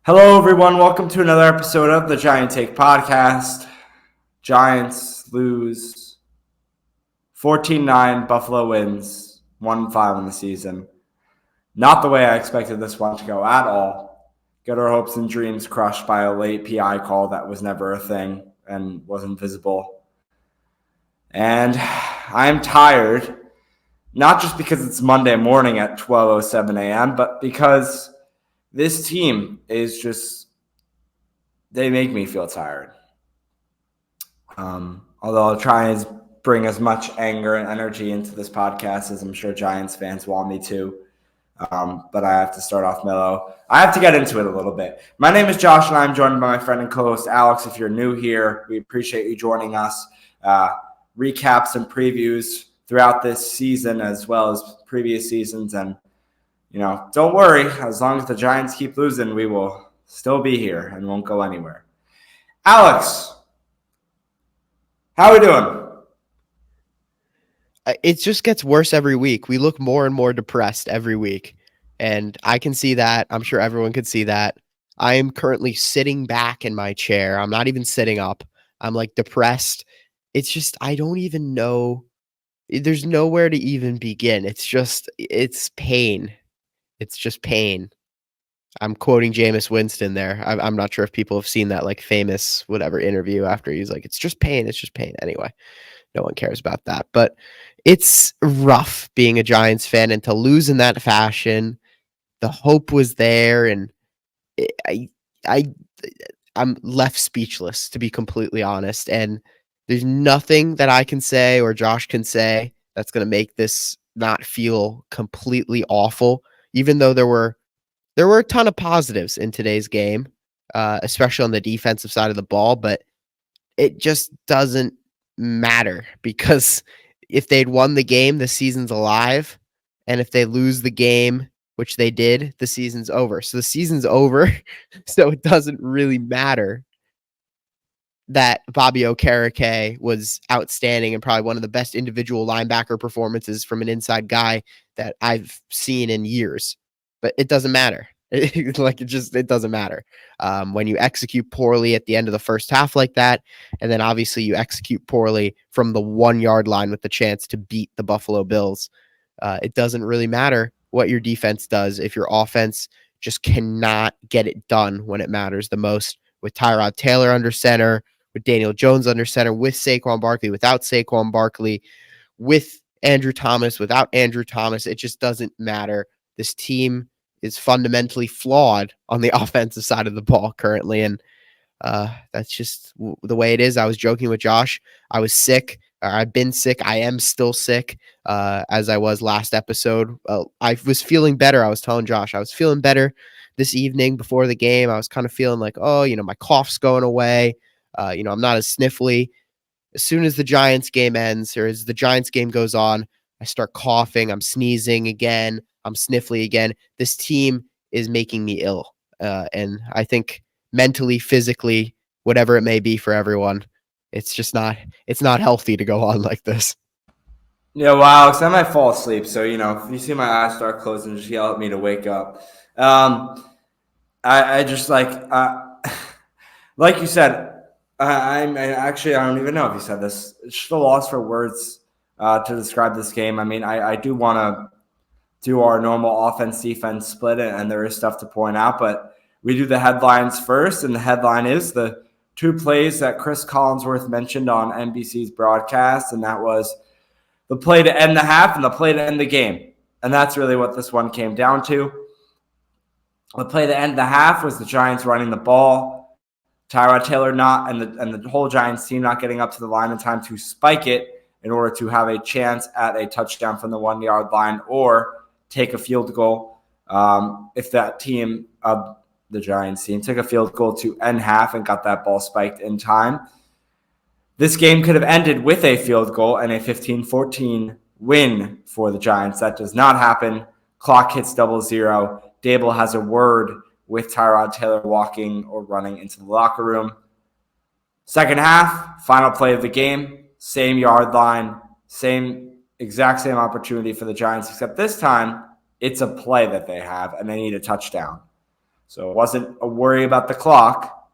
Hello, everyone. Welcome to another episode of the Giant Take Podcast. Giants lose 14-9. Buffalo wins 1-5 in the season. Not the way I expected this one to go at all. Get our hopes and dreams crushed by a late PI call that was never a thing and wasn't visible. And I'm tired, not just because it's Monday morning at 12:07 a.m., but because this team is just, they make me feel tired. Although I'll try and bring as much anger and energy into this podcast as I'm sure Giants fans want me to. But I have to start off mellow. I have to get into it a little bit. My name is Josh, and I'm joined by my friend and co-host Alex. If you're new here, we appreciate you joining us. Recaps and previews throughout this season as well as previous seasons. And, don't worry. As long as the Giants keep losing, we will still be here and won't go anywhere. Alex, how are we doing? It just gets worse every week. We look more and more depressed every week. And I can see that. I'm sure everyone could see that. I am currently sitting back in my chair. I'm not even sitting up. I'm depressed. It's just, I don't even know. There's nowhere to even begin. It's pain. It's just pain. I'm quoting Jameis Winston there. I'm not sure if people have seen that famous whatever interview after he's like, it's just pain. It's just pain. Anyway, no one cares about that. But it's rough being a Giants fan, and to lose in that fashion, the hope was there, and I'm left speechless, to be completely honest. And there's nothing that I can say or Josh can say that's going to make this not feel completely awful, even though there were a ton of positives in today's game, especially on the defensive side of the ball, but it just doesn't matter, because if they'd won the game, the season's alive. And if they lose the game, which they did, the season's over. So the season's over. So it doesn't really matter that Bobby Okereke was outstanding and probably one of the best individual linebacker performances from an inside guy that I've seen in years. But it doesn't matter. It doesn't matter. When you execute poorly at the end of the first half like that, and then obviously you execute poorly from the 1 yard line with the chance to beat the Buffalo Bills, it doesn't really matter what your defense does if your offense just cannot get it done when it matters the most. With Tyrod Taylor under center, with Daniel Jones under center, with Saquon Barkley, without Saquon Barkley, with Andrew Thomas, without Andrew Thomas, it just doesn't matter. This team is fundamentally flawed on the offensive side of the ball currently, and that's just the way it is. I was joking with Josh. I was sick. I've been sick. I am still sick, as I was last episode. I was feeling better. I was telling Josh I was feeling better this evening before the game. I was kind of feeling like, my cough's going away. I'm not as sniffly. As soon as the Giants game ends, or as the Giants game goes on, I start coughing. I'm sneezing again. I'm sniffly again. This team is making me ill. And I think mentally, physically, whatever it may be for everyone, it's not healthy to go on like this. Yeah, well, Alex, I might fall asleep. So, if you see my eyes start closing, just yell at me to wake up. I just like you said, I don't even know if you said this. It's just a loss for words to describe this game. I mean, I do want to do our normal offense-defense split, and there is stuff to point out, but we do the headlines first, and the headline is the 2 plays that Chris Collinsworth mentioned on NBC's broadcast, and that was the play to end the half and the play to end the game. And that's really what this one came down to. The play to end the half was the Giants running the ball, Tyrod Taylor not, and the whole Giants team not getting up to the line in time to spike it in order to have a chance at a touchdown from the 1 yard line or take a field goal. If that team, the Giants team, took a field goal to end half and got that ball spiked in time, this game could have ended with a field goal and a 15-14 win for the Giants. That does not happen. Clock hits 00. Dable has a word with Tyrod Taylor walking or running into the locker room. Second half, final play of the game, same yard line, exact same opportunity for the Giants, except this time it's a play that they have and they need a touchdown. So it wasn't a worry about the clock.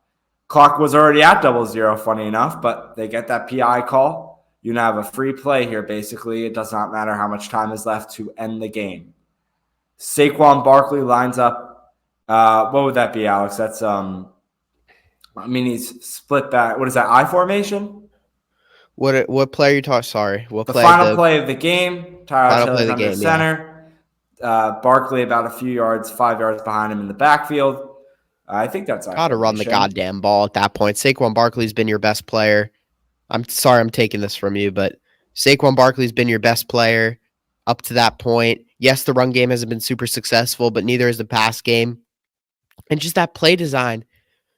Clock was already at 0-0, funny enough, but they get that PI call. You now have a free play here, basically. It does not matter how much time is left to end the game. Saquon Barkley lines up. What would that be, Alex? That's he's split back. What is that? I formation? What play are you talking? Sorry, what the play? Final play of the game. Tyrod Taylor's under game, center. Yeah. Barkley about a few yards, 5 yards behind him in the backfield. I think that's gotta run the goddamn ball at that point. Saquon Barkley's been your best player. I'm sorry I'm taking this from you, but Saquon Barkley's been your best player up to that point. Yes, the run game hasn't been super successful, but neither is the pass game. And just that play design,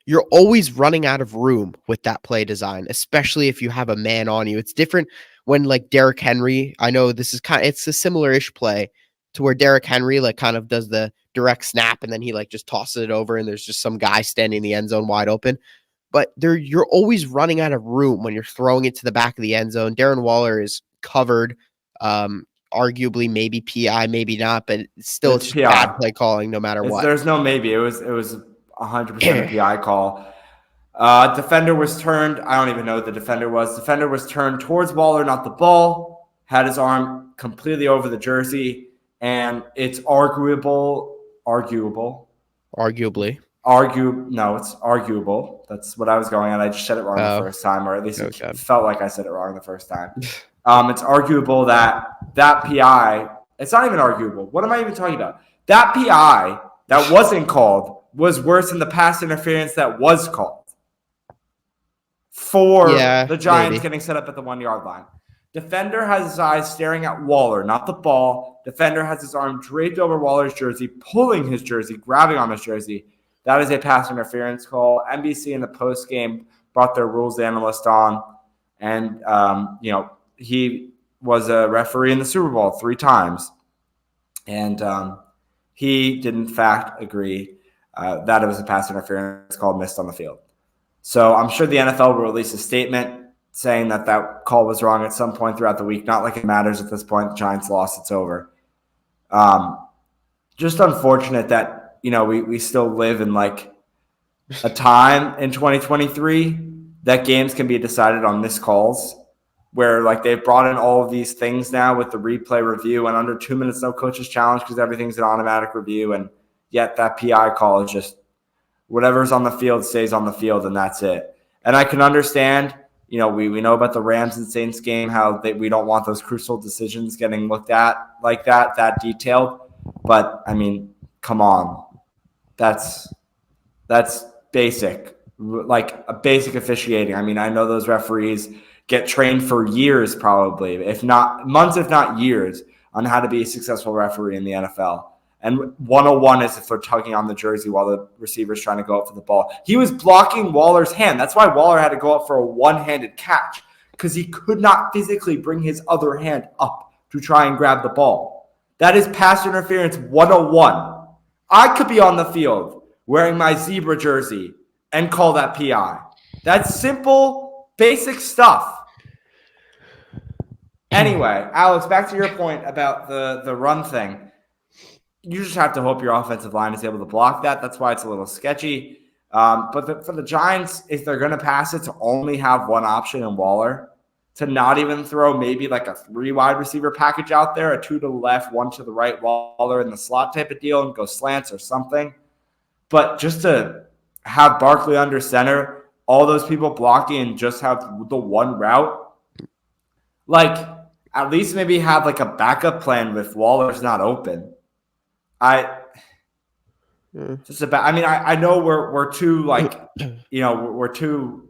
you're always running out of room with that play design, especially if you have a man on you. It's different when like Derrick Henry, I know this is it's a similar-ish play to where Derrick Henry like kind of does the direct snap and then he like just tosses it over and there's just some guy standing in the end zone wide open. But you're always running out of room when you're throwing it to the back of the end zone. Darren Waller is covered, arguably maybe PI, maybe not, but still it's just bad play calling no matter what. There's no maybe. It was 100% a PI call. Defender was turned. I don't even know what the defender was. Defender was turned towards Waller, not the ball. Had his arm completely over the jersey, and it's arguably. No, it's arguable. That's what I was going at. I just said it wrong the first time, or at least it felt like I said it wrong the first time. It's arguable that PI. It's not even arguable. What am I even talking about? That PI that wasn't called was worse than the pass interference that was called for the Giants getting set up at the 1 yard line. Defender has his eyes staring at Waller, not the ball. Defender has his arm draped over Waller's jersey, pulling his jersey, grabbing on his jersey. That is a pass interference call. NBC in the post game brought their rules analyst on, and he was a referee in the Super Bowl 3 times, and he did in fact agree that it was a pass interference call missed on the field. So I'm sure the NFL will release a statement saying that call was wrong at some point throughout the week. Not like it matters at this point. The Giants lost. It's over. Just unfortunate that we still live in like a time in 2023 that games can be decided on missed calls, where like they've brought in all of these things now with the replay review, and under 2 minutes, no coach's challenge because everything's an automatic review. And yet that PI call is just whatever's on the field stays on the field, and that's it. And I can understand, we know about the Rams and Saints game, how we don't want those crucial decisions getting looked at like that detailed. But I mean, come on. That's basic, like a basic officiating. I mean, I know those referees get trained for years, probably, if not months, if not years, on how to be a successful referee in the NFL. And 101 is if they're tugging on the jersey while the receiver's trying to go up for the ball. He was blocking Waller's hand. That's why Waller had to go up for a one-handed catch, because he could not physically bring his other hand up to try and grab the ball. That is pass interference 101. I could be on the field wearing my zebra jersey and call that PI. That's simple, basic stuff. Anyway, Alex, back to your point about the run thing. You just have to hope your offensive line is able to block that. That's why it's a little sketchy. But for the Giants, if they're going to pass it, to only have one option in Waller, to not even throw maybe like a 3 wide receiver package out there, a 2 to the left, 1 to the right, Waller in the slot type of deal, and go slants or something. But just to have Barkley under center, all those people blocking, and just have the one route, like at least maybe have like a backup plan if Waller's not open. I know we're two we're two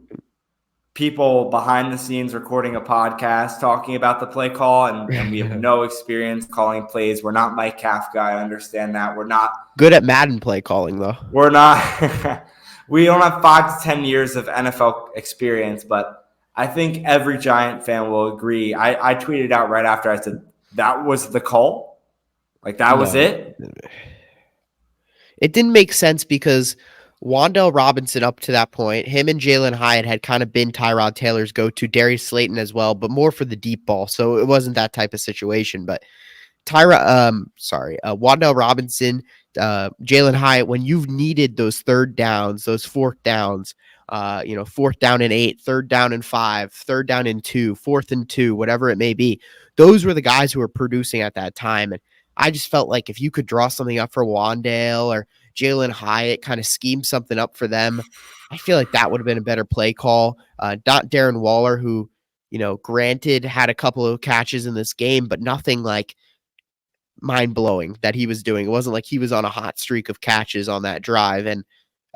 people behind the scenes recording a podcast talking about the play call, and we have no experience calling plays. We're not Mike Kafka. I understand that. We're not good at Madden play calling, though. We're not. We don't have 5 to 10 years of NFL experience, but I think every Giant fan will agree. I tweeted out right after I said that was the call. Like that was it. It didn't make sense because Wan'Dale Robinson, up to that point, him and Jalen Hyatt had kind of been Tyrod Taylor's go-to, Darius Slayton as well, but more for the deep ball. So it wasn't that type of situation. But Wan'Dale Robinson Jalen Hyatt, when you've needed those third downs, those fourth downs, 4th down and 8, 3rd down and 5, 3rd down and 2, 4th and 2, whatever it may be. Those were the guys who were producing at that time. And I just felt like if you could draw something up for Wandale or Jalen Hyatt, kind of scheme something up for them, I feel like that would have been a better play call. Not Darren Waller, who, granted had a couple of catches in this game, but nothing like mind blowing that he was doing. It wasn't like he was on a hot streak of catches on that drive. And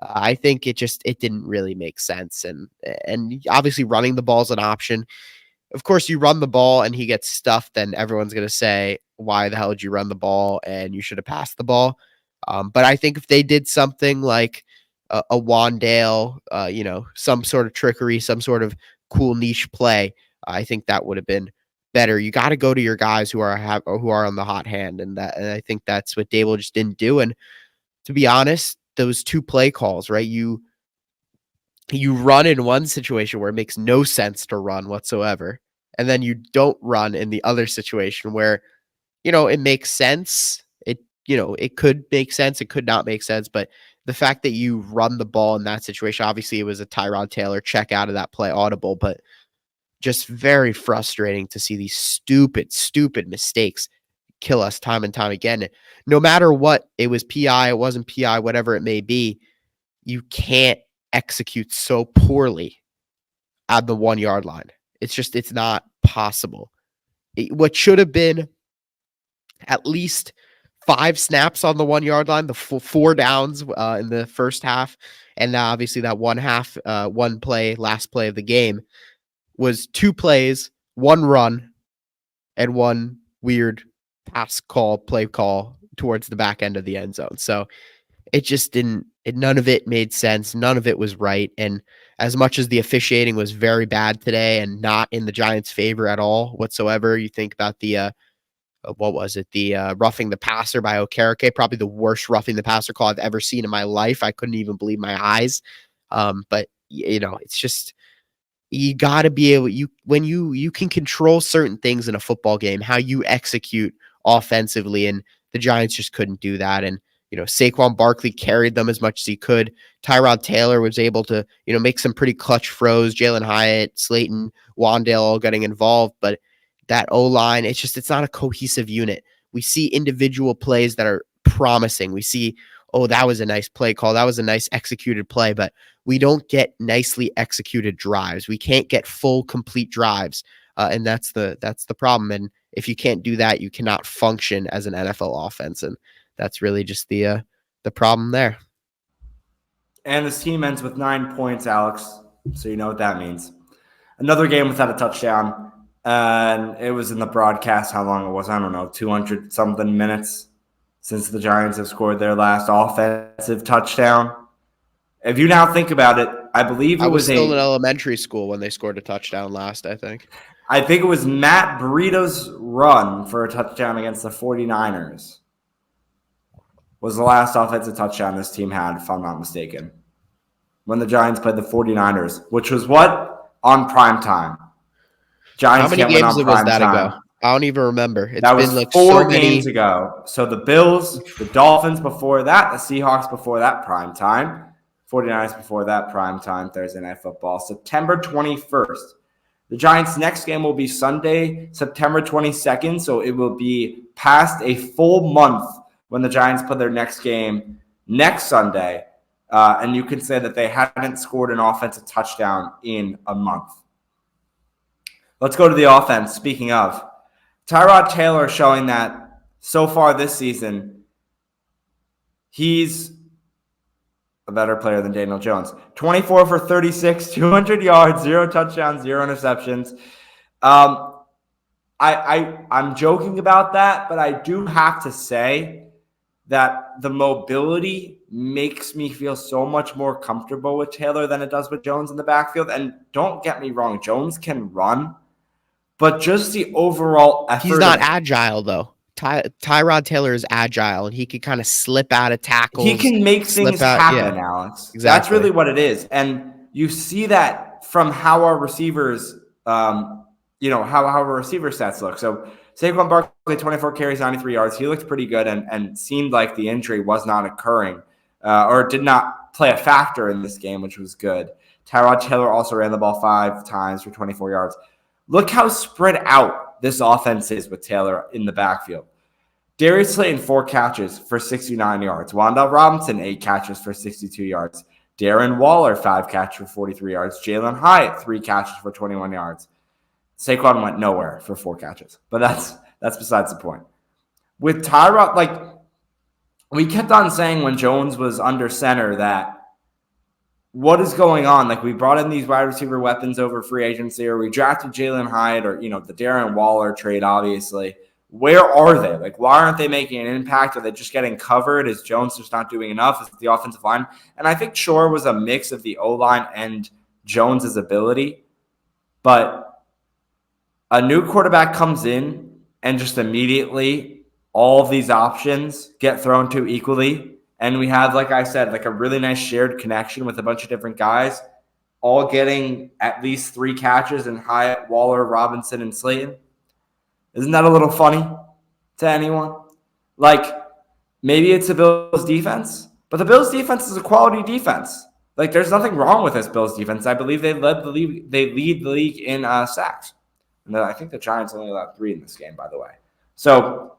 I think it didn't really make sense. And obviously running the ball is an option. Of course, you run the ball and he gets stuffed, then everyone's going to say, why the hell did you run the ball? And you should have passed the ball. But I think if they did something like a Wandale, some sort of trickery, some sort of cool niche play, I think that would have been better. You got to go to your guys who are on the hot hand, and I think that's what Dable just didn't do. And to be honest, those 2 play calls, right? You run in one situation where it makes no sense to run whatsoever, and then you don't run in the other situation where it makes sense. It could make sense, it could not make sense, but the fact that you run the ball in that situation, obviously it was a Tyrod Taylor check out of that play audible, but just very frustrating to see these stupid mistakes kill us time and time again. No matter what, it was PI, it wasn't PI, whatever it may be, you can't execute so poorly at the 1 yard line. It's not possible. What should have been at least 5 snaps on the 1 yard line, the 4 downs in the first half, and obviously that one play, last play of the game, was 2 plays, 1 run, and 1 weird play call towards the back end of the end zone. So it just none of it made sense. None of it was right. And as much as the officiating was very bad today and not in the Giants' favor at all whatsoever, you think about the roughing the passer by Okereke, probably the worst roughing the passer call I've ever seen in my life. I couldn't even believe my eyes. But it's just, you got to be able, when you can control certain things in a football game, how you execute offensively, and the Giants just couldn't do that. And Saquon Barkley carried them as much as he could. Tyrod Taylor was able to make some pretty clutch throws. Jalen Hyatt, Slayton, Wandale all getting involved, but that O-line, it's not a cohesive unit. We see individual plays that are promising. We see, oh, that was a nice play call, that was a nice executed play, but we don't get nicely executed drives. We can't get full, complete drives, and that's the problem. And if you can't do that, you cannot function as an NFL offense, and that's really just the problem there. And this team ends with 9 points, Alex. So you know what that means. Another game without a touchdown, and it was in the broadcast. How long it was, I don't know, 200 something minutes since the Giants have scored their last offensive touchdown. If you now think about it, I believe it was still in elementary school when they scored a touchdown last, I think. I think it was Matt Burrito's run for a touchdown against the 49ers was the last offensive touchdown this team had, if I'm not mistaken, when the Giants played the 49ers, which was what? On prime time. Giants. How many games was that ago? I don't even remember. It's that was like 4 games ago. So the Bills, the Dolphins before that, the Seahawks before that, prime time. 49ers before that, prime time, Thursday Night Football, September 21st. The Giants' next game will be Sunday, September 22nd, so it will be past a full month when the Giants play their next game next Sunday, and you can say that they hadn't scored an offensive touchdown in a month. Let's go to the offense. Speaking of, Tyrod Taylor showing that so far this season, he's a better player than Daniel Jones. 24 for 36, 200 yards, 0 touchdowns, 0 interceptions. I'm joking about that, but I do have to say that the mobility makes me feel so much more comfortable with Taylor than it does with Jones in the backfield. And don't get me wrong, Jones can run, but just the overall effort. He's not agile, though. Tyrod Taylor is agile, and he can kind of slip out of tackles. He can make things happen, Alex. Exactly. That's really what it is. And you see that from how our receivers, how our receiver stats look. So Saquon Barkley, 24 carries, 93 yards. He looked pretty good and seemed like the injury was not occurring or did not play a factor in this game, which was good. Tyrod Taylor also ran the ball 5 times for 24 yards. Look how spread out this offense is with Taylor in the backfield. Darius Slayton, 4 catches for 69 yards. Wan'Dale Robinson, 8 catches for 62 yards. Darren Waller, 5 catches for 43 yards. Jalen Hyatt, 3 catches for 21 yards. Saquon went nowhere for 4 catches, but that's besides the point. With Tyrod, like we kept on saying when Jones was under center that what is going on? Like we brought in these wide receiver weapons over free agency, or we drafted Jalen Hyatt, or the Darren Waller trade, obviously. Where are they? Like, why aren't they making an impact? Are they just getting covered? Is Jones just not doing enough? Is the offensive line? And I think Shore was a mix of the O-line and Jones's ability, but a new quarterback comes in and just immediately all of these options get thrown to equally. And we have, like I said, like a really nice shared connection with a bunch of different guys, all getting at least 3 catches in Hyatt, Waller, Robinson, and Slayton. Isn't that a little funny to anyone? Like, maybe it's the Bills' defense, but the Bills' defense is a quality defense. Like, there's nothing wrong with this Bills' defense. I believe they lead the league in sacks. And I think the Giants only allowed 3 in this game, by the way. So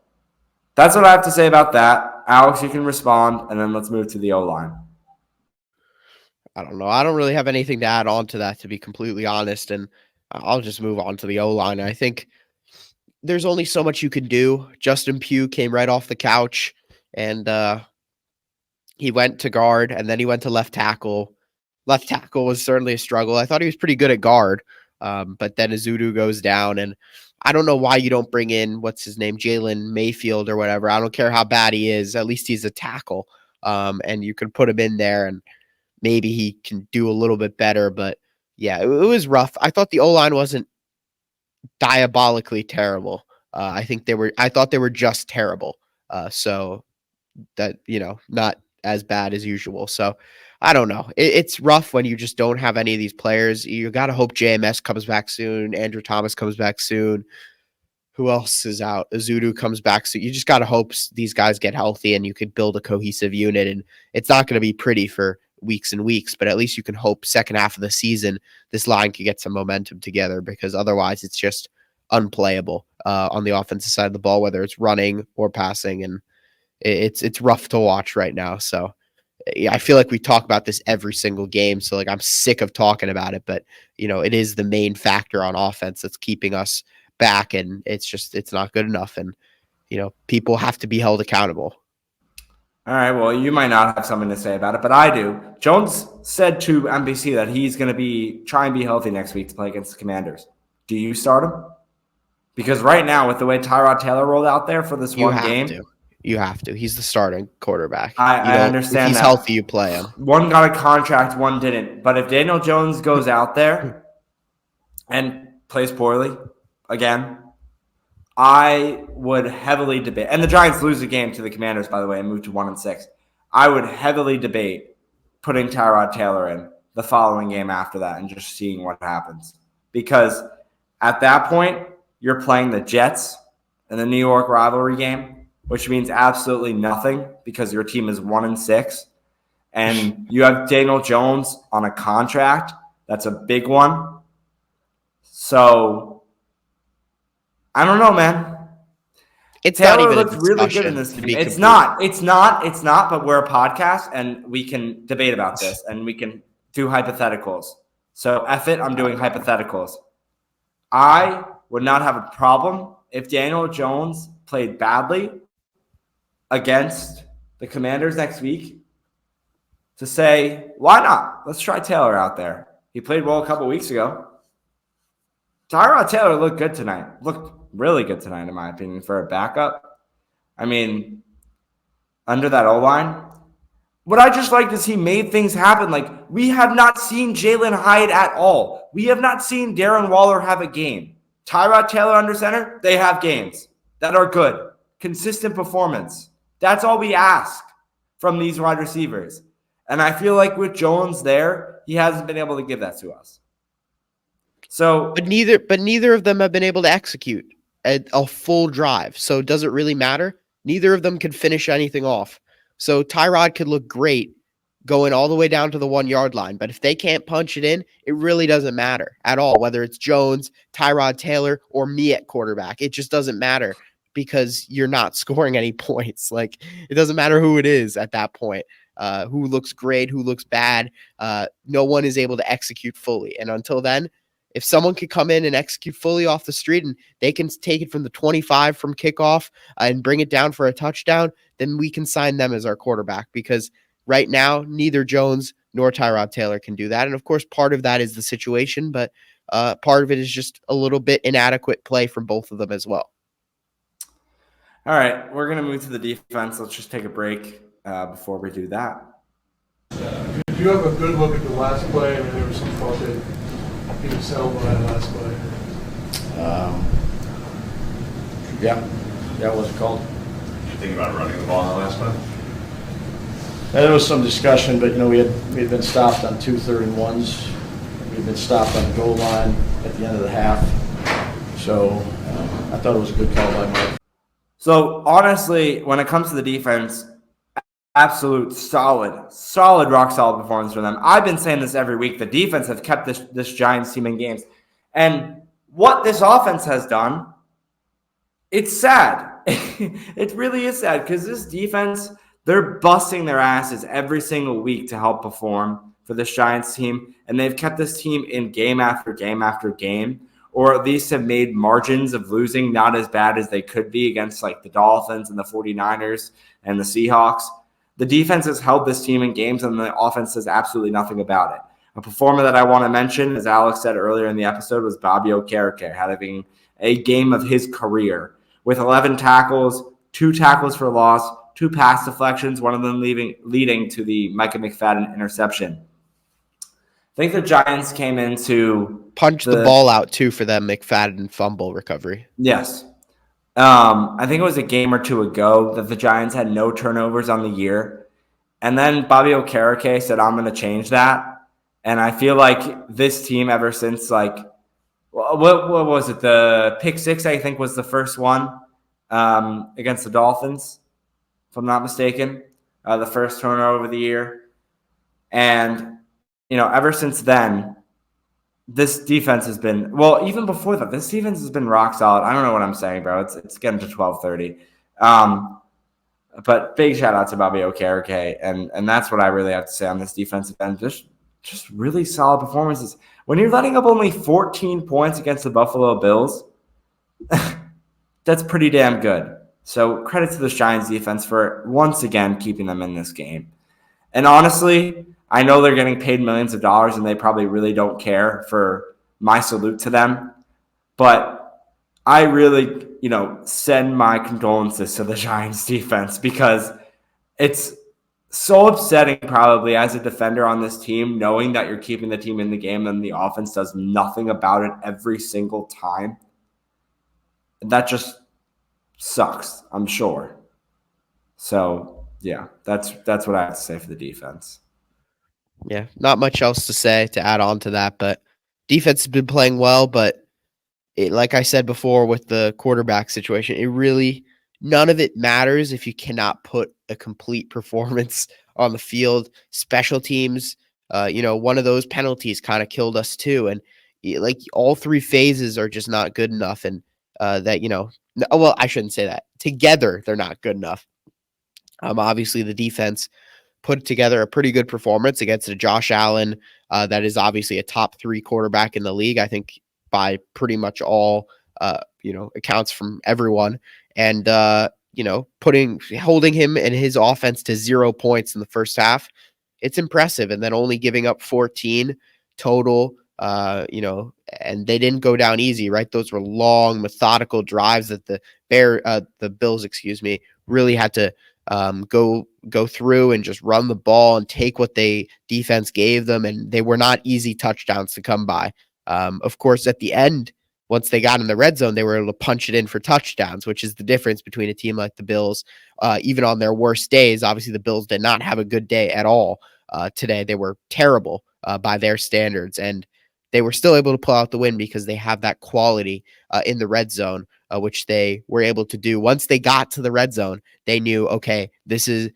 that's what I have to say about that. Alex, you can respond, and then let's move to the O-line. I don't know. I don't really have anything to add on to that, to be completely honest, and I'll just move on to the O-line. I think there's only so much you can do. Justin Pugh came right off the couch, and he went to guard, and then he went to left tackle. Left tackle was certainly a struggle. I thought he was pretty good at guard. But then Azudu goes down, and I don't know why you don't bring in, what's his name, Jalen Mayfield or whatever. I don't care how bad he is. At least he's a tackle. And you can put him in there, and maybe he can do a little bit better. But yeah, it was rough. I thought the O-line wasn't diabolically terrible. I thought they were just terrible. So that, not as bad as usual. So I don't know. It's rough when you just don't have any of these players. You got to hope JMS comes back soon. Andrew Thomas comes back soon. Who else is out? Azudu comes back soon. You just got to hope these guys get healthy and you could build a cohesive unit. And it's not going to be pretty for weeks and weeks, but at least you can hope second half of the season this line could get some momentum together, because otherwise it's just unplayable on the offensive side of the ball, whether it's running or passing. And it's rough to watch right now. So I feel like we talk about this every single game. So like, I'm sick of talking about it, but it is the main factor on offense that's keeping us back. And it's not good enough. And, people have to be held accountable. All right. Well, you might not have something to say about it, but I do. Jones said to NBC that he's going to try and be healthy next week to play against the Commanders. Do you start him? Because right now, with the way Tyrod Taylor rolled out there for this one game, you have to. He's the starting quarterback. I understand. If he's that. Healthy, you play him. One got a contract, one didn't. But if Daniel Jones goes out there and plays poorly again, I would heavily debate. And the Giants lose the game to the Commanders, by the way, and move to 1-6. I would heavily debate putting Tyrod Taylor in the following game after that and just seeing what happens. Because at that point, you're playing the Jets in the New York rivalry game, which means absolutely nothing because your team is 1-6. And you have Daniel Jones on a contract. That's a big one. So, I don't know, man. Taylor looks really good in this game. It's not, but we're a podcast and we can debate about this and we can do hypotheticals. So, F it, I'm doing hypotheticals. I would not have a problem if Daniel Jones played badly against the Commanders next week to say, why not? Let's try Taylor out there. He played well a couple weeks ago. Tyrod Taylor looked good tonight. Looked really good tonight, in my opinion, for a backup. I mean, under that O-line. What I just liked is he made things happen. Like, we have not seen Jalen Hyatt at all. We have not seen Darren Waller have a game. Tyrod Taylor under center, they have games that are good. Consistent performance. That's all we ask from these wide receivers. And I feel like with Jones there, he hasn't been able to give that to us. So, but neither of them have been able to execute. a full drive. So does it really matter? Neither of them could finish anything off. So Tyrod could look great going all the way down to the 1 yard line. But if they can't punch it in, it really doesn't matter at all, whether it's Jones, Tyrod Taylor, or me at quarterback. It just doesn't matter because you're not scoring any points. Like, it doesn't matter who it is at that point. Who looks great, who looks bad. No one is able to execute fully. And until then, if someone could come in and execute fully off the street and they can take it from the 25 from kickoff and bring it down for a touchdown, then we can sign them as our quarterback, because right now, neither Jones nor Tyrod Taylor can do that. And of course, part of that is the situation, but part of it is just a little bit inadequate play from both of them as well. All right, we're going to move to the defense. Let's just take a break before we do that. Did you have a good look at the last play? I mean, there was some thought that he was settled by the last play. Yeah, what was it called? Did you think about running the ball in the last play? There was some discussion, but we had been stopped on 2 3-and-1s. We had been stopped on the goal line at the end of the half. So I thought it was a good call by Mike. So honestly, when it comes to the defense, absolute solid, rock solid performance from them. I've been saying this every week. The defense have kept this Giants team in games. And what this offense has done, it's sad. It really is sad, because this defense, they're busting their asses every single week to help perform for this Giants team. And they've kept this team in game after game after game, or at least have made margins of losing not as bad as they could be against like the Dolphins and the 49ers and the Seahawks. The defense has held this team in games, and the offense does absolutely nothing about it. A performer that I want to mention, as Alex said earlier in the episode, was Bobby Okereke, having a game of his career with 11 tackles, 2 tackles for loss, 2 pass deflections, one of them leading to the Micah McFadden interception. I think the Giants came into punch the ball out too for that McFadden fumble recovery. Yes. I think it was a game or two ago that the Giants had no turnovers on the year. And then Bobby Okereke said, I'm going to change that. And I feel like this team, ever since, like, what was it? The pick 6, I think, was the first one against the Dolphins, if I'm not mistaken. The first turnover of the year. And, ever since then, this defense has been, well, even before that, this defense has been rock solid. I don't know what I'm saying, bro. It's getting to 12:30. But big shout out to Bobby Okereke, and that's what I really have to say on this defensive end. Just really solid performances. When you're letting up only 14 points against the Buffalo Bills, that's pretty damn good. So credit to the Giants defense for once again keeping them in this game. And honestly, I know they're getting paid millions of dollars, and they probably really don't care, for my salute to them. But I really, send my condolences to the Giants defense, because it's so upsetting probably as a defender on this team, knowing that you're keeping the team in the game and the offense does nothing about it every single time. That just sucks, I'm sure. So, yeah, that's what I have to say for the defense. Yeah, not much else to say to add on to that, but defense has been playing well, but like I said before with the quarterback situation, it really, none of it matters if you cannot put a complete performance on the field. Special teams, one of those penalties kind of killed us too. And like all 3 phases are just not good enough. And well, I shouldn't say that. Together, they're not good enough. Obviously the defense put together a pretty good performance against a Josh Allen that is obviously a top 3 quarterback in the league, I think, by pretty much all accounts from everyone. And holding him and his offense to 0 points in the first half, it's impressive. And then only giving up 14 total, and they didn't go down easy, right? Those were long, methodical drives that the Bills, really had to go through and just run the ball and take what they defense gave them. And they were not easy touchdowns to come by. Of course, at the end, once they got in the red zone, they were able to punch it in for touchdowns, which is the difference between a team like the Bills. Even on their worst days, obviously the Bills did not have a good day at all today. They were terrible by their standards, and they were still able to pull out the win because they have that quality in the red zone which they were able to do. Once they got to the red zone, they knew, okay, this is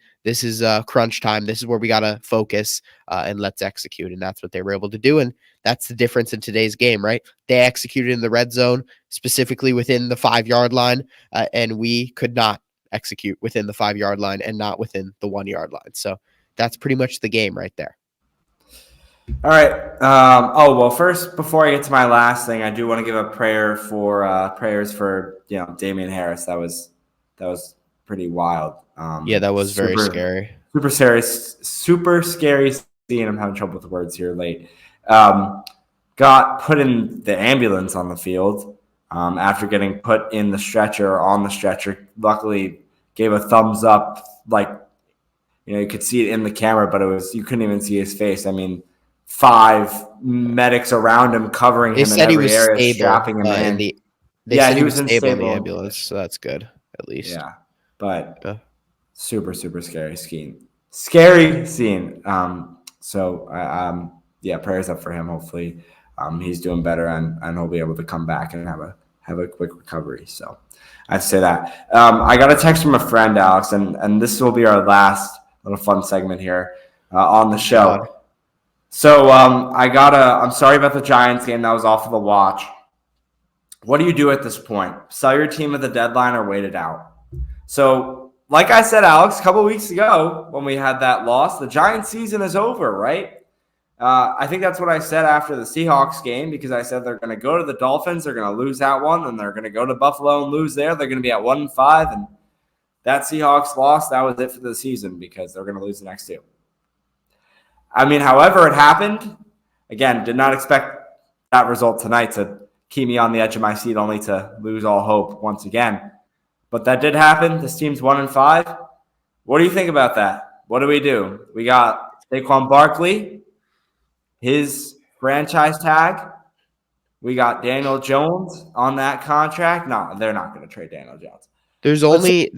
crunch time. This is where we got to focus and let's execute. And that's what they were able to do. And that's the difference in today's game, right? They executed in the red zone, specifically within the 5-yard line, and we could not execute within the 5-yard line and not within the 1-yard line. So that's pretty much the game right there. All right. Well, first, before I get to my last thing, I do want to give a prayer for prayers for Damian Harris. That was pretty wild. Yeah, that was very scary. Super scary scene. I'm having trouble with the words here late. Got put in the ambulance on the field after getting put in the stretcher, on the stretcher. Luckily, gave a thumbs up. Like, you could see it in the camera, but you couldn't even see his face. I mean, 5 medics around him, covering him in every area, strapping him in. They said he was stable in the ambulance, so that's good, at least. Yeah, but super, super scary scene. Scary scene. Prayers up for him. Hopefully, he's doing better and he'll be able to come back and have a quick recovery. So I'd say that. I got a text from a friend, Alex, and this will be our last little fun segment here on the show. So I'm sorry about the Giants game. That was awful to watch. What do you do at this point? Sell your team at the deadline or wait it out? So, like I said, Alex, a couple of weeks ago when we had that loss, the Giants season is over, right? I think that's what I said after the Seahawks game, because I said they're going to go to the Dolphins, they're going to lose that one, and they're going to go to Buffalo and lose there. They're going to be at 1-5, and that Seahawks loss, that was it for the season because they're going to lose the next 2. I mean, however it happened, again, did not expect that result tonight to keep me on the edge of my seat, only to lose all hope once again. But that did happen. This team's 1-5. What do you think about that? What do? We got Saquon Barkley, his franchise tag. We got Daniel Jones on that contract. No, they're not going to trade Daniel Jones. There's only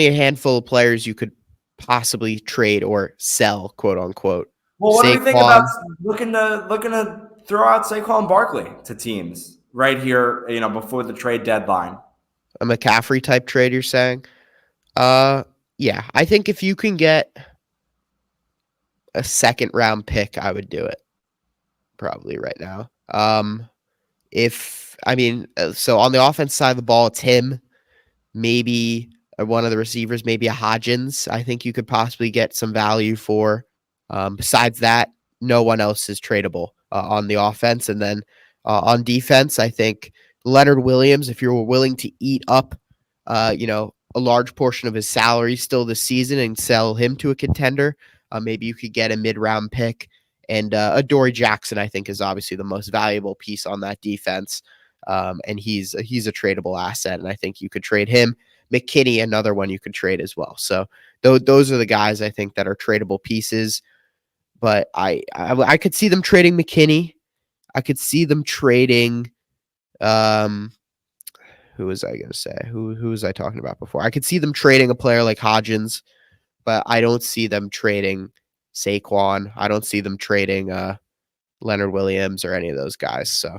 a handful of players you could possibly trade or sell, quote unquote. Well, what do you think about looking to throw out Saquon Barkley to teams right here, before the trade deadline? A McCaffrey type trade, you're saying? Yeah, I think if you can get a 2nd round pick, I would do it probably right now. So on the offense side of the ball, it's him, maybe one of the receivers, maybe a Hodgins. I think you could possibly get some value for. Besides that, no one else is tradable on the offense. And then on defense, I think Leonard Williams, if you're willing to eat up, a large portion of his salary still this season and sell him to a contender, maybe you could get a mid-round pick. And Adoree Jackson, I think, is obviously the most valuable piece on that defense. And he's a tradable asset. And I think you could trade him. McKinney, another one you could trade as well. So those are the guys I think that are tradable pieces. But I could see them trading McKinney. I could see them trading. Who was I going to say? Who was I talking about before? I could see them trading a player like Hodgins, but I don't see them trading Saquon. I don't see them trading Leonard Williams or any of those guys. So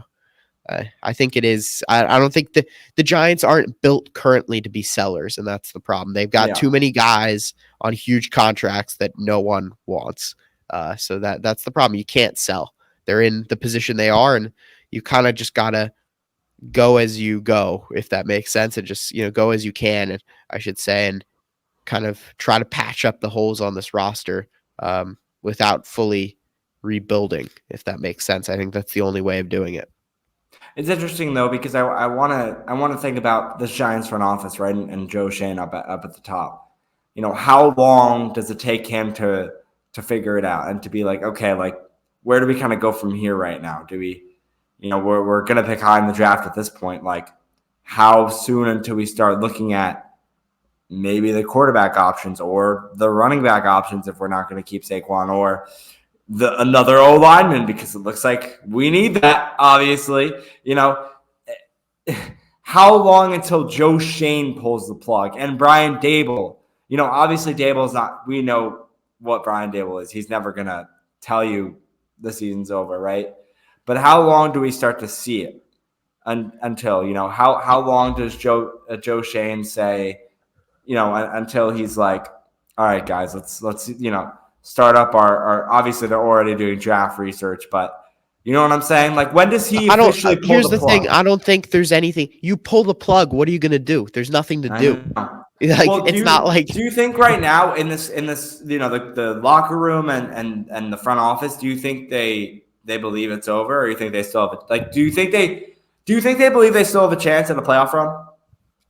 I think it is. I don't think the Giants aren't built currently to be sellers, and that's the problem. They've got too many guys on huge contracts that no one wants. So that's the problem. You can't sell. They're in the position they are, and you kind of just gotta go as you go, if that makes sense, and just go as you can, and I should say, and kind of try to patch up the holes on this roster without fully rebuilding, if that makes sense. I think that's the only way of doing it. It's interesting though, because I want to think about this Giants front office, right, and Joe Schoen up at the top. How long does it take him to figure it out and to be like, okay, like where do we kind of go from here right now? Do we, we're going to pick high in the draft at this point. Like how soon until we start looking at maybe the quarterback options or the running back options if we're not going to keep Saquon, or another O lineman, because it looks like we need that, obviously. How long until Joe Schoen pulls the plug and Brian Daboll? Obviously Daboll's not, we know what Brian Daboll is. He's never going to tell you the season's over, right? But how long do we start to see it? until, how long does Joe Shane say, until he's like, all right, guys, let's start up our obviously they're already doing draft research, but you know what I'm saying? Like, when does he officially pull here's the the plug? thing. I don't think there's anything. You pull the plug. What are you going to do? There's nothing to I do. know. Like, Well, it's not like. do you think right now in this the locker room and the front office, do you think they believe it's over, or you think they still have do you think they believe they still have a chance in the playoff run?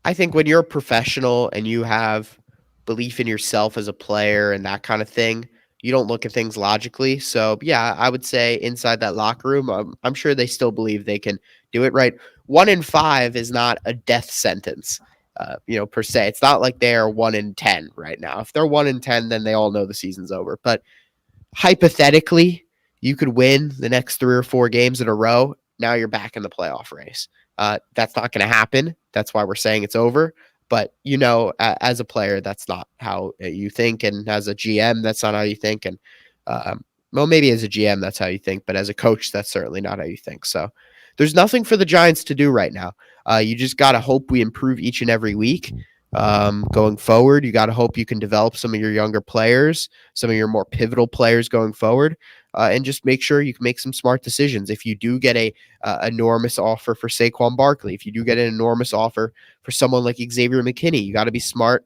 I think when you're a professional and you have belief in yourself as a player and that kind of thing, you don't look at things logically. So, yeah, I would say inside that locker room, I'm sure they still believe they can do it right. 1-5 is not a death sentence, per se. It's not like they are 1-10 right now. If they're 1-10, then they all know the season's over. But hypothetically, you could win the next 3 or 4 games in a row. Now you're back in the playoff race. That's not going to happen. That's why we're saying it's over. But, as a player, that's not how you think. And as a GM, that's not how you think. And, maybe as a GM, that's how you think. But as a coach, that's certainly not how you think. So there's nothing for the Giants to do right now. You just got to hope we improve each and every week. Going forward, you got to hope you can develop some of your younger players, some of your more pivotal players going forward, and just make sure you can make some smart decisions. If you do get a enormous offer for Saquon Barkley, if you do get an enormous offer for someone like Xavier McKinney, you got to be smart.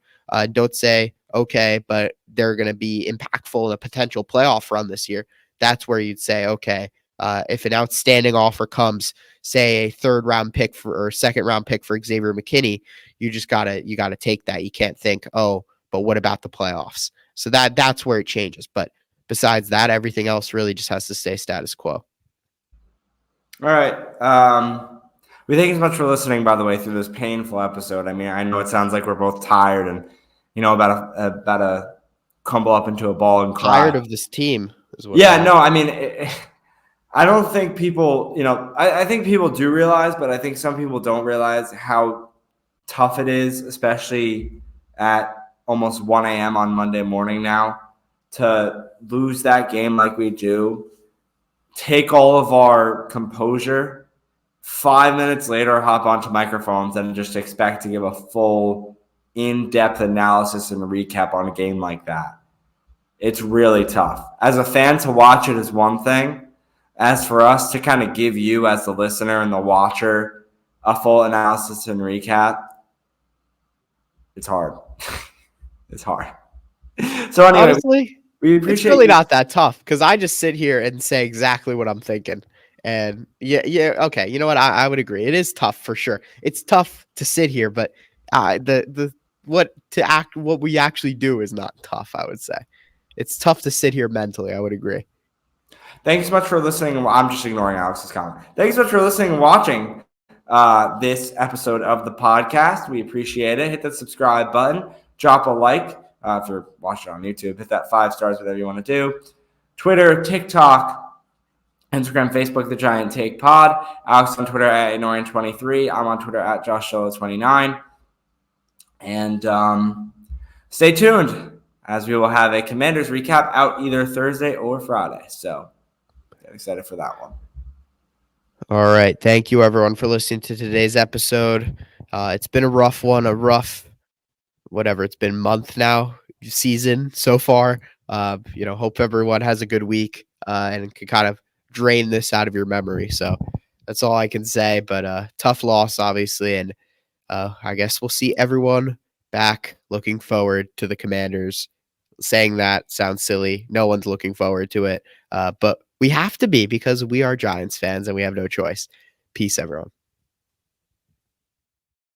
Don't say, okay, but they're going to be impactful in a potential playoff run this year. That's where you'd say, okay, if an outstanding offer comes, say a 3rd round pick or 2nd round pick for Xavier McKinney, you gotta take that. You can't think, oh, but what about the playoffs? So that's where it changes. But besides that, everything else really just has to stay status quo. All right. We thank you so much for listening, by the way, through this painful episode. I mean, I know it sounds like we're both tired and about to crumble up into a ball and cry. Tired of this team is what. Yeah, no, I mean, I don't think people, I think people do realize, but I think some people don't realize how tough it is, especially at almost 1 a.m. on Monday morning now, to lose that game like we do, take all of our composure, 5 minutes later hop onto microphones and just expect to give a full in-depth analysis and recap on a game like that. It's really tough. As a fan, to watch it is one thing. As for us to kind of give you, as the listener and the watcher, a full analysis and recap, it's hard. It's hard. So anyway, honestly, we appreciate it's really you. not that tough because I just sit here and say exactly what I'm thinking. And yeah, okay. You know what? I would agree. It is tough for sure. It's tough to sit here, but what we actually do is not tough, I would say. It's tough to sit here mentally. I would agree. Thanks so much for listening. I'm just ignoring Alex's comment. Thanks so much for listening and watching this episode of the podcast. We appreciate it. Hit that subscribe button. Drop a like if you're watching on YouTube. Hit that 5 stars, whatever you want to do. Twitter, TikTok, Instagram, Facebook, The Giant Take Pod. Alex on Twitter at Anorian23. I'm on Twitter at JoshSolo29. And stay tuned, as we will have a Commanders recap out either Thursday or Friday. So get excited for that one. All right. Thank you, everyone, for listening to today's episode. It's been a rough one, it's been month now, season so far. Hope everyone has a good week and can kind of drain this out of your memory. So that's all I can say. But tough loss, obviously. And I guess we'll see everyone back looking forward to the Commanders. Saying that sounds silly. No one's looking forward to it. But we have to be because we are Giants fans and we have no choice. Peace, everyone.